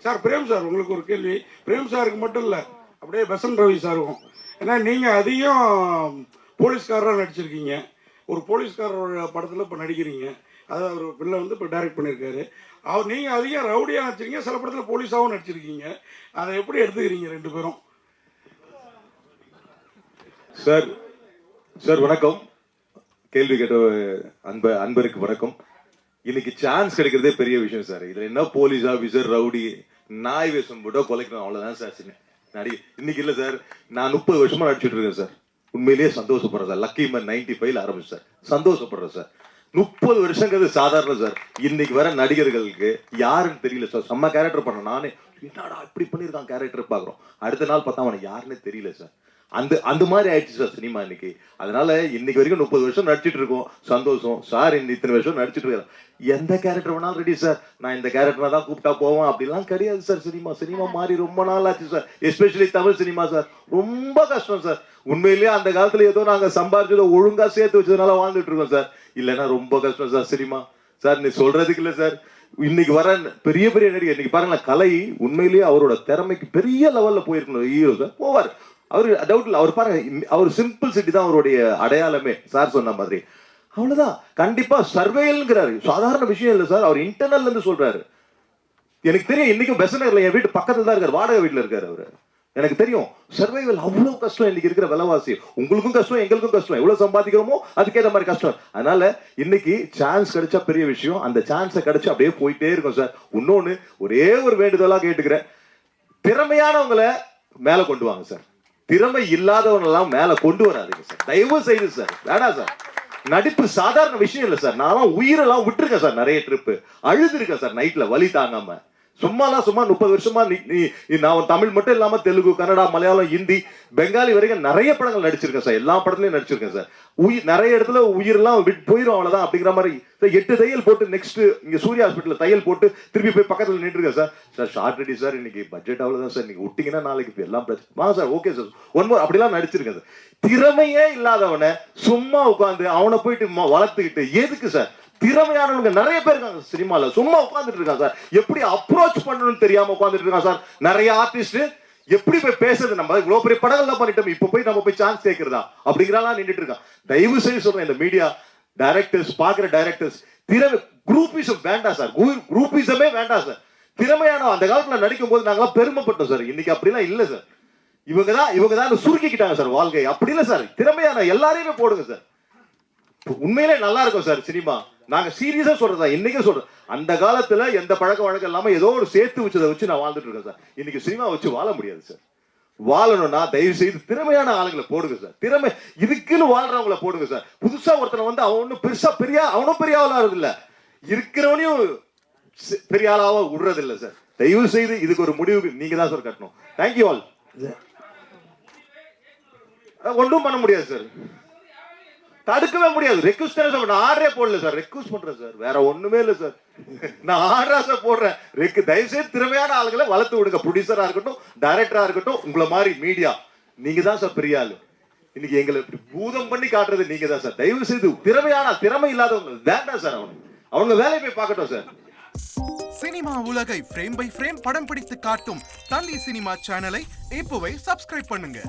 Sir frame sir, உங்களுக்கு ஒரு கேள்வி. பிரேம் சாருக்கு மட்டும் இல்லை, அப்படியே பெசன்ட் ரவி சாருக்கும். ஏன்னா நீங்கள் அதிகம் போலீஸ்காரராக நடிச்சிருக்கீங்க. ஒரு போலீஸ்காரரோட படத்தில் இப்போ நடிக்கிறீங்க. அதாவது அவர் பிள்ளை வந்து இப்போ டைரக்ட் பண்ணியிருக்காரு. நீங்கள் அதிகம் ரவுடியாக நடிச்சிருக்கீங்க, சில படத்தில் போலீஸாகவும் நடிச்சிருக்கீங்க. அதை எப்படி எடுத்துக்கிறீங்க ரெண்டு பேரும்? சார் சார் வணக்கம். கேள்வி கேட்ட அன்பருக்கு வணக்கம். இன்னைக்கு சான்ஸ் கிடைக்கிறதே பெரிய விஷயம் சார். இதுல என்ன போலீஸ் ஆபீசர் ரவுடி நாய் வேஷம் போட்டோ கொலைக்கணும், அவ்வளவுதான் சார். இன்னைக்கு இல்ல சார், நான் 30 வருஷமா நடிச்சுட்டு இருக்கேன் சார். உண்மையிலேயே சந்தோஷப்படுறேன் சார். லக்கி மேன் 95ல ஆரம்பிச்சு சார். சந்தோஷப்படுறேன் சார். 30 வருஷங்கிறது சாதாரண சார். இன்னைக்கு வர நடிகர்களுக்கு யாருன்னு தெரியல சார். செம்ம கேரக்டர் பண்ண நானே என்னடா இப்படி பண்ணிருக்கான் கேரக்டர் பாக்குறோம். அடுத்த நாள் பார்த்தா அவனை யாருன்னு தெரியல சார். அந்த மாதிரி ஆயிடுச்சு சார் சினிமா இன்னைக்கு. அதனால இன்னைக்கு வரைக்கும் 30 வருஷம் நடிச்சிட்டு இருக்கோம். சந்தோஷம் சார். இத்தனை வருஷம் நடிச்சிட்டு இருக்கேன். எந்த கேரக்டர் வேணாலும் ரெடி சார். நான் இந்த கேரக்டர் தான் கூப்பிட்டா போவேன் அப்படிலாம் கிடையாது சார். சினிமா மாறி ரொம்ப நாள் ஆச்சு sir. Especially Tamil cinema sir. ரொம்ப கஷ்டம் சார். உண்மையிலேயே அந்த காலத்துல ஏதோ நாங்க சம்பாரிச்சதோ ஒழுங்கா சேர்த்து வச்சதுனால வாழ்ந்துட்டு இருக்கோம் சார். இல்லைன்னா ரொம்ப கஷ்டம் சார் சினிமா சார். நீ சொல்றதுக்கு இல்லை சார். இன்னைக்கு வர பெரிய பெரிய நடிகர் இன்னைக்கு பாருங்களேன், கலை உண்மையிலேயே அவரோட திறமைக்கு பெரிய லெவல்ல போயிருக்கணும். ஹீரோ சார் போவார். அவரு டவுட் இல்லை. அவர் பாருங்க, அவர் சிம்பிள் சிட்டி தான் அவருடைய அடையாளமே சார் சொன்ன மாதிரி. அவ்வளவுதான். கண்டிப்பா சர்வேல்ங்கிறாரு, சாதாரண விஷயம் இல்லை சார். அவர் இன்டர்னல் இருந்து சொல்றாரு. எனக்கு தெரியும். இன்னைக்கும் பெசனர்ல என் வீட்டு பக்கத்துல தான் இருக்காரு, வாடகை வீட்டுல இருக்காரு அவரு. எனக்கு தெரியும். சர்வைவல் அவ்வளவு கஷ்டம் இன்னைக்கு இருக்கிற விலைவாசி. உங்களுக்கும் கஷ்டம், எங்களுக்கும் கஷ்டம். எவ்வளவு சம்பாதிக்கிறோமோ அதுக்கேற்ற மாதிரி கஷ்டம். அதனால இன்னைக்கு சான்ஸ் கிடைச்சா பெரிய விஷயம். அந்த சான்ஸை கிடைச்சு அப்படியே போயிட்டே இருக்கும் சார். இன்னொன்னு ஒரே ஒரு வேண்டுதலா கேட்டுக்கிறேன், திறமையானவங்களை மேல கொண்டு வாங்க சார். திறமை இல்லாதவங்க எல்லாம் மேல கொண்டு வராதுங்க சார். தயவு செய்து சார். வேணாம் சார். நடிப்பு சாதாரண விஷயம் இல்லை சார். நான் உயிரெல்லாம் விட்டுருக்கேன் சார். நிறைய ட்ரிப்பு அழுதுருக்கேன் சார் நைட்ல வலி தாங்காம. சும்மா 30 வருஷமா நான் தமிழ் மட்டும் இல்லாம தெலுங்கு, கன்னடா, மலையாளம், ஹிந்தி, பெங்காலி வரைக்கும் நிறைய படங்கள் நடிச்சிருக்கேன் சார். எல்லா படத்துலயும் நடிச்சிருக்கேன் சார். நிறைய இடத்துல உயிரெல்லாம் போயிடும் அவ்வளவுதான் அப்படிங்கிற மாதிரி 8 தையல் போட்டு நெக்ஸ்ட் இங்க சூர்யா ஹாஸ்பிட்டல் தையல் போட்டு திருப்பி போய் பக்கத்துல நின்று இருக்கேன் sir. Sir shot ready sir. இன்னைக்கு பட்ஜெட் அவ்வளவுதான் சார். நீங்க விட்டீங்கன்னா நாளைக்கு எல்லாம் வாங்க sir. Okay sir. One more அப்படிலாம் நடிச்சிருக்கேன் சார். திறமையே இல்லாதவனை சும்மா உட்காந்து அவனை போயிட்டு வளர்த்துக்கிட்டு எதுக்கு சார்? திறமையானவங்க நிறைய பேர் இருக்காங்க சினிமால. சும்மா உட்காந்துட்டு இருக்காங்க சார். எப்படி அப்ரோச் பண்ணணும்னு தெரியாம உட்காந்துட்டு இருக்காங்க சார். நிறைய ஆர்டிஸ்ட் எப்படி போய் பேசுறது? நம்ம இவ்வளவு பெரிய படங்கள்லாம் பண்ணிட்டோம், இப்ப போய் நம்ம போய் சான்ஸ் கேட்கறதா அப்படிங்கிறலாம் நின்றுட்டு இருக்கான். தயவு செய்து சொல்றேன், இந்த மீடியா டைரக்டர்ஸ், பாக்குற டைரக்டர்ஸ், திறமை குரூப்பிசம் வேண்டாம் சார். குரூப்பிசமே வேண்டாம் சார். திறமையான அந்த காலத்துல நடிக்கும் போது நாங்களாம் பெருமைப்பட்டோம் சார். இன்னைக்கு அப்படிலாம் இல்ல சார். இவங்க தான் சுருக்கிக்கிட்டாங்க சார் வாழ்க்கை. அப்படி இல்ல சார். திறமையான எல்லாரையுமே போடுங்க சார். உண்மையிலே நல்லா இருக்கும் சார் சினிமா. நாங்க சீரியஸா சொல்றதா, இன்னைக்கு சொல்றேன். அந்த காலத்துல எந்த பழக்க வழக்கம் இல்லாம ஏதோ ஒரு சேர்த்து வச்சதை வச்சு நான் வாழ்ந்துட்டு இருக்கேன் சார். இன்னைக்கு சினிமா வச்சு வாழ முடியாது சார். வாழணும்னா தயவு செய்து திறமையான ஆளுங்களை போடுங்க சார். திறமை இதுக்குன்னு வாழ்றவங்களை போடுங்க சார். புதுசா ஒருத்தனை வந்து அவன் ஒன்னும் பெருசா அவனும் பெரிய ஆளா இல்ல, இருக்கிறவனையும் பெரிய ஆளாவா விடுறது இல்ல சார். தயவு செய்து இதுக்கு ஒரு முடிவு நீங்க தான் சார் கட்டணும். Thank you all. ஒன்றும் பண்ண முடியாது சார். தடுக்கவே முடியாது. ரெக்வஸ்ட் நான் ஆர்டரே போடல சார். ரெக்வஸ்ட் பண்றேன் சார். வேற ஒண்ணுமே இல்ல சார். நான் ஆர்டரா சார் போடுறேன். தயவு செய்து திறமையான ஆளுகளை வளர்த்து விடுங்க. ப்ரொடியூசரா இருக்கட்டும், டைரக்டரா இருக்கட்டும், உங்களை மாதிரி மீடியா நீங்க தான் சார் பெரிய ஆளு. இன்னைக்கு எங்களை பூதம் பண்ணி காட்டுறது நீங்க தான் சார். தயவு செய்து திறமை இல்லாதவங்க வேண்டாம் சார். அவங்க வேலையை போய் பார்க்கட்டும் சார். சினிமா உலகை ஃப்ரேம் பை ஃப்ரேம் படம் பிடித்து காட்டும் தந்தி சினிமா சேனலை இப்போவே சப்ஸ்கிரைப் பண்ணுங்க.